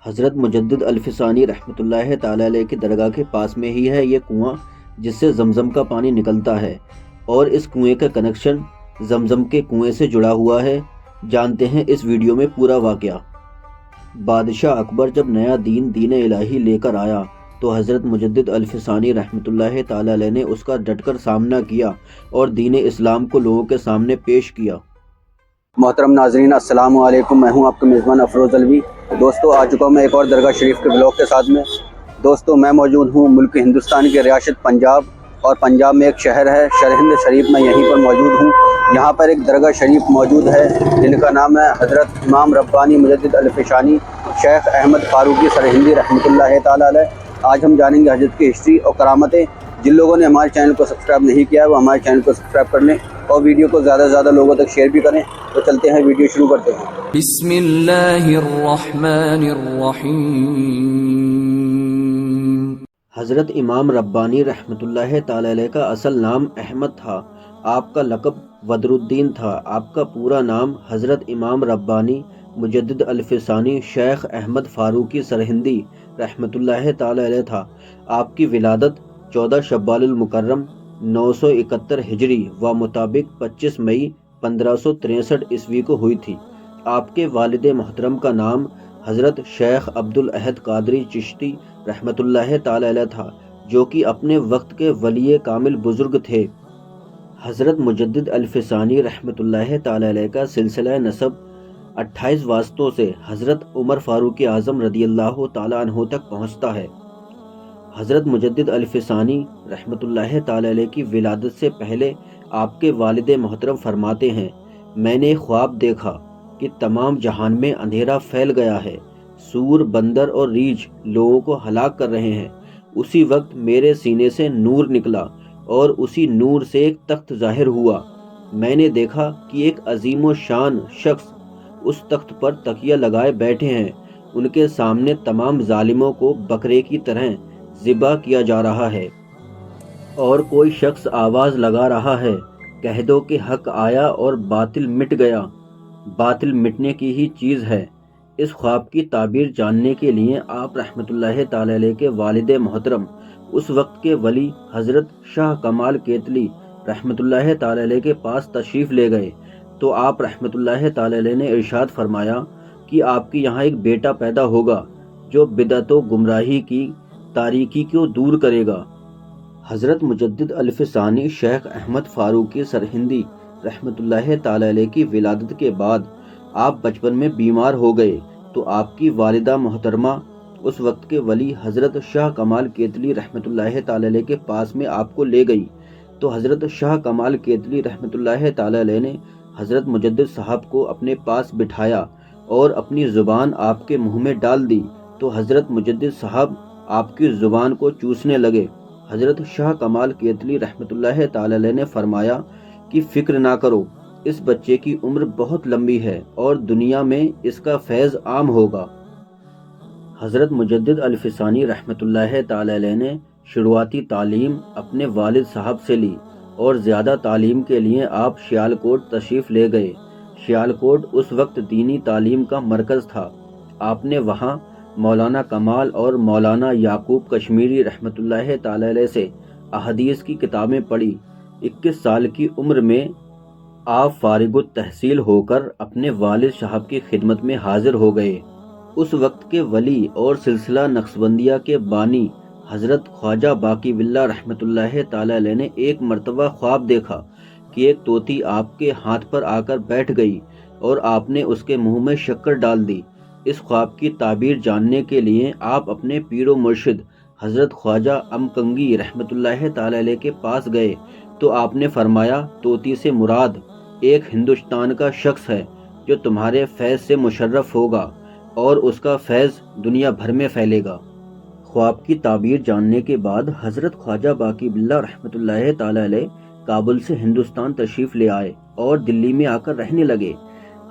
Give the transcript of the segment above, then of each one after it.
حضرت مجدد الفسانی رحمۃ اللہ تعالی علیہ کی درگاہ کے پاس میں ہی ہے یہ کنواں جس سے زمزم کا پانی نکلتا ہے، اور اس کنویں کا کنیکشن زمزم کے کنویں سے جڑا ہوا ہے۔ جانتے ہیں اس ویڈیو میں پورا واقعہ۔ بادشاہ اکبر جب نیا دین الہی لے کر آیا تو حضرت مجدد الفسانی رحمۃ اللہ تعالی علیہ نے اس کا ڈٹ کر سامنا کیا اور دین اسلام کو لوگوں کے سامنے پیش کیا۔ محترم ناظرین، السلام علیکم۔ میں ہوں آپ کا میزبان افروز الوی۔ دوستو، آ چکا ہوں میں ایک اور درگاہ شریف کے بلاگ کے ساتھ میں۔ دوستو، میں موجود ہوں ملک ہندوستان کے ریاست پنجاب، اور پنجاب میں ایک شہر ہے سرہند شریف، میں یہیں پر موجود ہوں۔ یہاں پر ایک درگاہ شریف موجود ہے جن کا نام ہے حضرت امام ربانی مجدد الفسانی شیخ احمد فاروقی سرہندی رحمۃ اللہ تعالی علیہ۔ آج ہم جانیں گے حضرت کی ہسٹری اور کرامتیں۔ جن لوگوں نے ہمارے چینل کو سبسکرائب نہیں کیا ہے وہ ہمارے چینل کو سبسکرائب کر لیں اور ویڈیو کو زیادہ سے زیادہ لوگوں تک شیئر بھی کریں۔ تو چلتے ہیں، ویڈیو شروع کرتے ہیں۔ بسم اللہ الرحمن الرحیم۔ حضرت امام ربانی رحمۃ اللہ تعالی علیہ کا اصل نام احمد تھا۔ آپ کا لقب بدر الدین تھا۔ آپ کا پورا نام حضرت امام ربانی مجدد الفسانی شیخ احمد فاروقی سرہندی رحمۃ اللہ تعالی علیہ تھا۔ آپ کی ولادت 14 شوال المکرم 971 ہجری و مطابق 25 مئی 1563 عیسوی کو ہوئی تھی۔ آپ کے والد محترم کا نام حضرت شیخ عبد الاحد قادری چشتی رحمۃ اللہ تعالی علیہ تھا، جو کہ اپنے وقت کے ولی کامل بزرگ تھے۔ حضرت مجدد الفسانی رحمۃ اللہ تعالی علیہ کا سلسلہ نسب 28 واسطوں سے حضرت عمر فاروق اعظم رضی اللہ تعالی عنہ تک پہنچتا ہے۔ حضرت مجدد الفسانی رحمۃ اللہ تعالی علیہ کی ولادت سے پہلے آپ کے والد محترم فرماتے ہیں، میں نے خواب دیکھا کہ تمام جہان میں اندھیرا پھیل گیا ہے، سور، بندر اور ریچھ لوگوں کو ہلاک کر رہے ہیں۔ اسی وقت میرے سینے سے نور نکلا اور اسی نور سے ایک تخت ظاہر ہوا۔ میں نے دیکھا کہ ایک عظیم و شان شخص اس تخت پر تکیہ لگائے بیٹھے ہیں۔ ان کے سامنے تمام ظالموں کو بکرے کی طرح ذبح کیا جا رہا ہے، اور کوئی شخص آواز لگا رہا ہے، کہہ دو کہ حق آیا اور باطل مٹ گیا۔ باطل مٹنے کی ہی چیز ہے۔ اس خواب کی تعبیر جاننے کے لیے آپ رحمۃ اللہ تعالی علیہ کے والد محترم اس وقت کے ولی حضرت شاہ کمال کیتلی رحمۃ اللہ تعالی علیہ کے پاس تشریف لے گئے تو آپ رحمۃ اللہ تعالی علیہ نے ارشاد فرمایا کہ آپ کے یہاں ایک بیٹا پیدا ہوگا جو بدعت و گمراہی کی تاریکی کو دور کرے گا۔ حضرت مجدد الفسانی شیخ احمد فاروقی سرہندی رحمۃ اللہ تعالی علیہ کی ولادت کے بعد آپ بچپن میں بیمار ہو گئے تو آپ کی والدہ محترمہ اس وقت کے ولی حضرت شاہ کمال کیتلی رحمۃ اللہ تعالی علیہ کے پاس میں آپ کو لے گئی تو حضرت شاہ کمال کیتلی رحمۃ اللہ تعالی علیہ نے حضرت مجدد صاحب کو اپنے پاس بٹھایا اور اپنی زبان آپ کے منہ میں ڈال دی تو حضرت مجدد صاحب آپ کی زبان کو چوسنے لگے۔ حضرت شاہ کمال کیتلی رحمۃ اللہ تعالی علیہ نے فرمایا کہ فکر نہ کرو، اس بچے کی عمر بہت لمبی ہے اور دنیا میں اس کا فیض عام ہوگا۔ حضرت مجدد الفسانی رحمۃ اللہ تعالی علیہ نے شروعاتی تعلیم اپنے والد صاحب سے لی اور زیادہ تعلیم کے لیے آپ سیالکوٹ تشریف لے گئے۔ سیالکوٹ اس وقت دینی تعلیم کا مرکز تھا۔ آپ نے وہاں مولانا کمال اور مولانا یعقوب کشمیری رحمۃ اللہ تعالی علیہ سے احادیث کی کتابیں پڑھی۔ 21 سال کی عمر میں آپ فارغ التحصیل ہو کر اپنے والد صاحب کی خدمت میں حاضر ہو گئے۔ اس وقت کے ولی اور سلسلہ نقشبندیہ کے بانی حضرت خواجہ باقی باللہ رحمۃ اللہ تعالی علیہ نے ایک مرتبہ خواب دیکھا کہ ایک طوطی آپ کے ہاتھ پر آ کر بیٹھ گئی اور آپ نے اس کے منہ میں شکر ڈال دی۔ اس خواب کی تعبیر جاننے کے لیے آپ اپنے پیر و مرشد حضرت خواجہ امکنگی رحمۃ اللہ تعالی علیہ کے پاس گئے تو آپ نے فرمایا، طوطی سے مراد ایک ہندوستان کا شخص ہے جو تمہارے فیض سے مشرف ہوگا اور اس کا فیض دنیا بھر میں پھیلے گا۔ خواب کی تعبیر جاننے کے بعد حضرت خواجہ باقی باللہ رحمۃ اللہ تعالی علیہ کابل سے ہندوستان تشریف لے آئے اور دلی میں آ کر رہنے لگے۔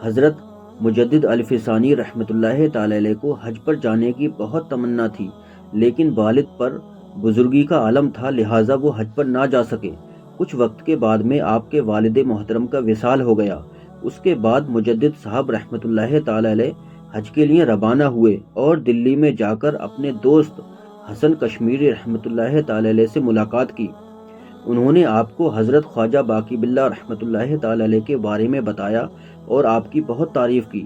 حضرت مجدد الفسانی رحمۃ اللہ تعالی علیہ کو حج پر جانے کی بہت تمنا تھی، لیکن والد پر بزرگی کا عالم تھا، لہٰذا وہ حج پر نہ جا سکے۔ کچھ وقت کے بعد میں آپ کے والد محترم کا وصال ہو گیا۔ اس کے بعد مجدد صاحب رحمۃ اللہ تعالی علیہ حج کے لیے روانہ ہوئے اور دلی میں جا کر اپنے دوست حسن کشمیری رحمۃ اللہ تعالی علیہ سے ملاقات کی۔ انہوں نے آپ کو حضرت خواجہ باقی باللہ رحمۃ اللہ تعالی علیہ کے بارے میں بتایا اور آپ کی بہت تعریف کی۔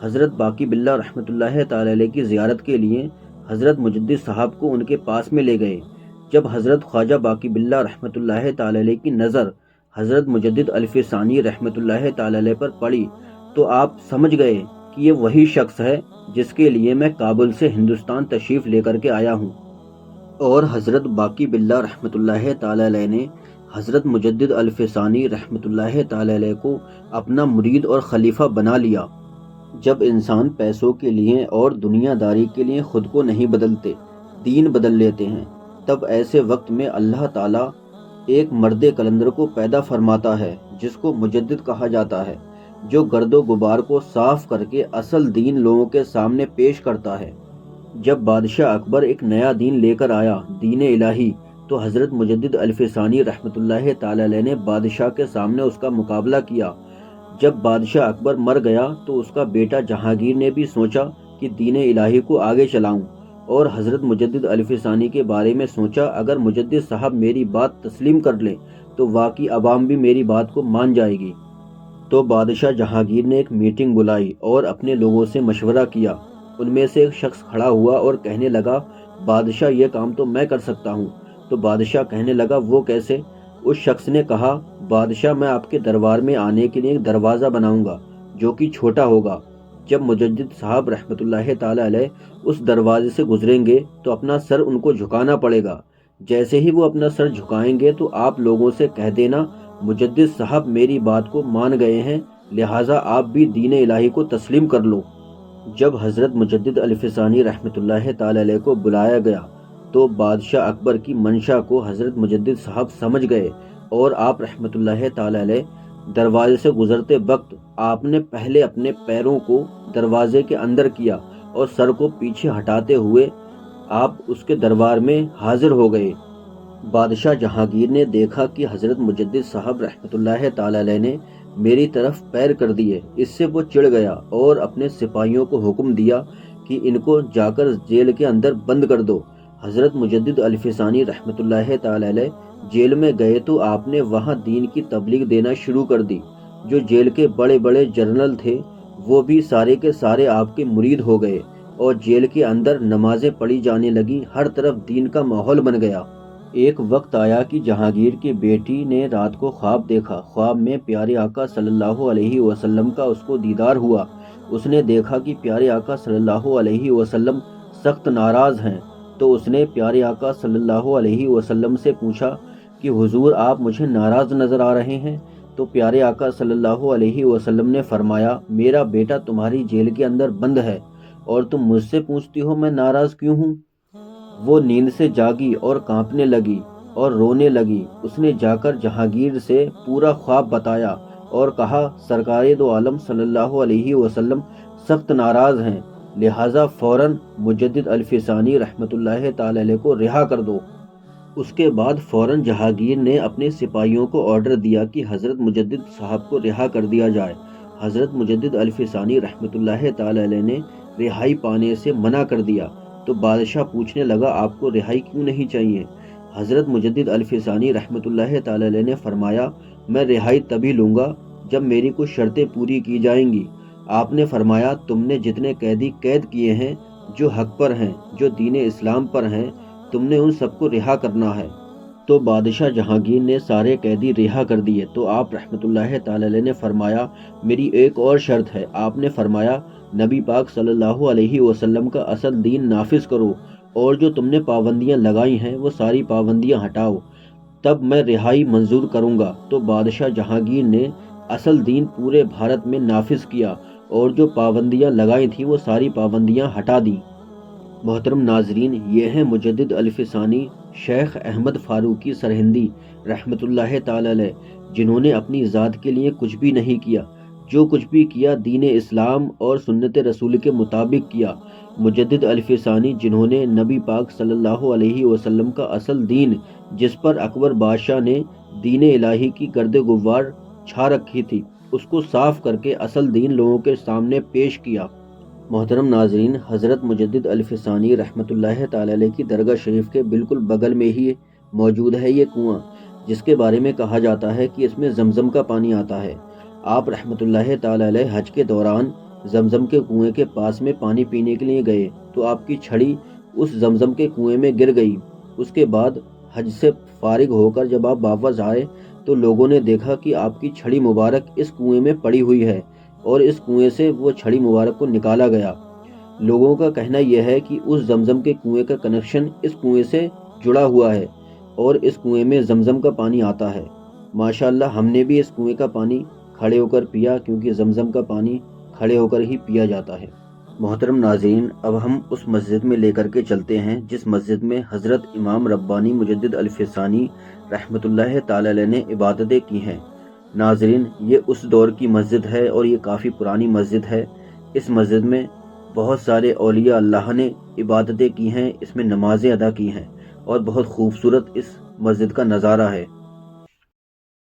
حضرت باقی باللہ رحمۃ اللہ تعالی علیہ کی زیارت کے لیے حضرت مجدد صاحب کو ان کے پاس میں لے گئے۔ جب حضرت خواجہ باقی باللہ رحمۃ اللہ تعالی علیہ کی نظر حضرت مجدد الف ثانی رحمۃ اللہ تعالی علیہ پر پڑی تو آپ سمجھ گئے کہ یہ وہی شخص ہے جس کے لیے میں کابل سے ہندوستان تشریف لے کر کے آیا ہوں۔ اور حضرت باقی باللہ رحمۃ اللہ تعالی علیہ نے حضرت مجدد الف ثانی رحمۃ اللہ تعالی علیہ کو اپنا مرید اور خلیفہ بنا لیا۔ جب انسان پیسوں کے لیے اور دنیا داری کے لیے خود کو نہیں بدلتے، دین بدل لیتے ہیں، تب ایسے وقت میں اللہ تعالیٰ ایک مرد قلندر کو پیدا فرماتا ہے جس کو مجدد کہا جاتا ہے، جو گرد و غبار کو صاف کر کے اصل دین لوگوں کے سامنے پیش کرتا ہے۔ جب بادشاہ اکبر ایک نیا دین لے کر آیا، دین الہی، تو حضرت مجدد الف ثانی رحمۃ اللہ تعالی علیہ نے بادشاہ کے سامنے اس کا مقابلہ کیا۔ جب بادشاہ اکبر مر گیا تو اس کا بیٹا جہانگیر نے بھی سوچا کہ دین الہی کو آگے چلاؤں، اور حضرت مجدد الف ثانی کے بارے میں سوچا اگر مجدد صاحب میری بات تسلیم کر لیں تو واقعی عوام بھی میری بات کو مان جائے گی۔ تو بادشاہ جہانگیر نے ایک میٹنگ بلائی اور اپنے لوگوں سے مشورہ کیا۔ ان میں سے ایک شخص کھڑا ہوا اور کہنے لگا، بادشاہ یہ کام تو میں کر سکتا ہوں۔ تو بادشاہ کہنے لگا، وہ کیسے؟ اس شخص نے کہا، بادشاہ میں آپ کے دربار میں آنے کے لیے ایک دروازہ بناؤں گا جو کہ چھوٹا ہوگا۔ جب مجدد صاحب رحمۃ اللہ تعالی علیہ اس دروازے سے گزریں گے تو اپنا سر ان کو جھکانا پڑے گا۔ جیسے ہی وہ اپنا سر جھکائیں گے تو آپ لوگوں سے کہہ دینا، مجدد صاحب میری بات کو مان گئے ہیں، لہٰذا آپ بھی دین الہی کو تسلیم کر لو۔ جب حضرت مجدد الف ثانی رحمۃ اللہ تعالی علیہ کو بلایا گیا تو بادشاہ اکبر کی منشا کو حضرت مجدد صاحب سمجھ گئے، اور آپ رحمۃ اللہ تعالی علیہ دروازے سے گزرتے وقت آپ نے پہلے اپنے پیروں کو دروازے کے اندر کیا اور سر کو پیچھے ہٹاتے ہوئے آپ اس کے دربار میں حاضر ہو گئے۔ بادشاہ جہانگیر نے دیکھا کہ حضرت مجدد صاحب رحمۃ اللہ تعالی علیہ نے میری طرف پیر کر دیے، اس سے وہ چڑ گیا اور اپنے سپاہیوں کو حکم دیا کہ ان کو جا کر جیل کے اندر بند کر دو۔ حضرت مجدد الف ثانی رحمۃ اللہ تعالی علیہ جیل میں گئے تو آپ نے وہاں دین کی تبلیغ دینا شروع کر دی۔ جو جیل کے بڑے بڑے جنرل تھے وہ بھی سارے کے سارے آپ کے مرید ہو گئے، اور جیل کے اندر نمازیں پڑھی جانے لگی، ہر طرف دین کا ماحول بن گیا۔ ایک وقت آیا کہ جہانگیر کی بیٹی نے رات کو خواب دیکھا۔ خواب میں پیارے آقا صلی اللہ علیہ وسلم کا اس کو دیدار ہوا۔ اس نے دیکھا کہ پیارے آقا صلی اللہ علیہ وسلم سخت ناراض ہیں، تو اس نے پیارے آقا صلی اللہ علیہ وسلم سے پوچھا کہ حضور آپ مجھے ناراض نظر آ رہے ہیں؟ تو پیارے آقا صلی اللہ علیہ وسلم نے فرمایا، میرا بیٹا تمہاری جیل کے اندر بند ہے اور تم مجھ سے پوچھتی ہو میں ناراض کیوں ہوں؟ وہ نیند سے جاگی اور کانپنے لگی اور رونے لگی۔ اس نے جا کر جہانگیر سے پورا خواب بتایا اور کہا، سرکار دو عالم صلی اللہ علیہ وسلم سخت ناراض ہیں، لہٰذا فوراً مجدد الف ثانی رحمۃ اللہ تعالی علیہ کو رہا کر دو۔ اس کے بعد فوراً جہانگیر نے اپنے سپاہیوں کو آرڈر دیا کہ حضرت مجدد صاحب کو رہا کر دیا جائے۔ حضرت مجدد الف ثانی رحمۃ اللہ تعالی علیہ نے رہائی پانے سے منع کر دیا تو بادشاہ پوچھنے لگا، آپ کو رہائی کیوں نہیں چاہیے؟ حضرت مجدد الف ثانی رحمۃ اللہ تعالی علیہ نے فرمایا، میں رہائی تبھی لوں گا جب میری کچھ شرطیں پوری کی جائیں گی۔ آپ نے فرمایا، تم نے جتنے قیدی قید کیے ہیں جو حق پر ہیں، جو دین اسلام پر ہیں، تم نے ان سب کو رہا کرنا ہے۔ تو بادشاہ جہانگیر نے سارے قیدی رہا کر دیے۔ تو آپ رحمۃ اللہ تعالی علیہ نے فرمایا، میری ایک اور شرط ہے۔ آپ نے فرمایا، نبی پاک صلی اللہ علیہ وسلم کا اصل دین نافذ کرو، اور جو تم نے پابندیاں لگائی ہیں وہ ساری پابندیاں ہٹاؤ، تب میں رہائی منظور کروں گا۔ تو بادشاہ جہانگیر نے اصل دین پورے بھارت میں نافذ کیا اور جو پابندیاں لگائی تھیں وہ ساری پابندیاں ہٹا دیں۔ محترم ناظرین، یہ ہیں مجدد الف ثانی شیخ احمد فاروقی سرہندی رحمۃ اللہ تعالی علیہ، جنہوں نے اپنی ذات کے لیے کچھ بھی نہیں کیا، جو کچھ بھی کیا دین اسلام اور سنت رسول کے مطابق کیا۔ مجدد الف ثانی جنہوں نے نبی پاک صلی اللہ علیہ وسلم کا اصل دین، جس پر اکبر بادشاہ نے دین الہی کی گرد غبار چھا رکھی تھی، اس کو صاف کر کے اصل دین لوگوں کے سامنے پیش کیا۔ محترم ناظرین، حضرت مجدد الفسانی رحمۃ اللہ تعالی علیہ کی درگاہ شریف کے بالکل بغل میں ہی موجود ہے یہ کنواں، جس کے بارے میں کہا جاتا ہے کہ اس میں زمزم کا پانی آتا ہے۔ آپ رحمۃ اللہ تعالی علیہ حج کے دوران زمزم کے کنویں کے پاس میں پانی پینے کے لیے گئے تو آپ کی چھڑی اس زمزم کے کنویں میں گر گئی۔ اس کے بعد حج سے فارغ ہو کر جب آپ واپس آئے تو لوگوں نے دیکھا کہ آپ کی چھڑی مبارک اس کنویں میں پڑی ہوئی ہے اور اس کنویں سے وہ چھڑی مبارک کو نکالا گیا۔ لوگوں کا کہنا یہ ہے کہ اس زمزم کے کنویں کا کنیکشن اس کنویں سے جڑا ہوا ہے اور اس کنویں میں زمزم کا پانی آتا ہے۔ ماشاءاللہ ہم نے بھی اس کنویں کا پانی کھڑے ہو کر پیا، کیونکہ زمزم کا پانی کھڑے ہو کر ہی پیا جاتا ہے۔ محترم ناظرین، اب ہم اس مسجد میں لے کر کے چلتے ہیں جس مسجد میں حضرت امام ربانی مجدد الفسانی رحمۃ اللہ تعالی علیہ نے عبادتیں کی ہیں۔ ناظرین، یہ اس دور کی مسجد ہے اور یہ کافی پرانی مسجد ہے۔ اس مسجد میں بہت سارے اولیاء اللہ نے عبادتیں کی ہیں، اس میں نمازیں ادا کی ہیں اور بہت خوبصورت اس مسجد کا نظارہ ہے۔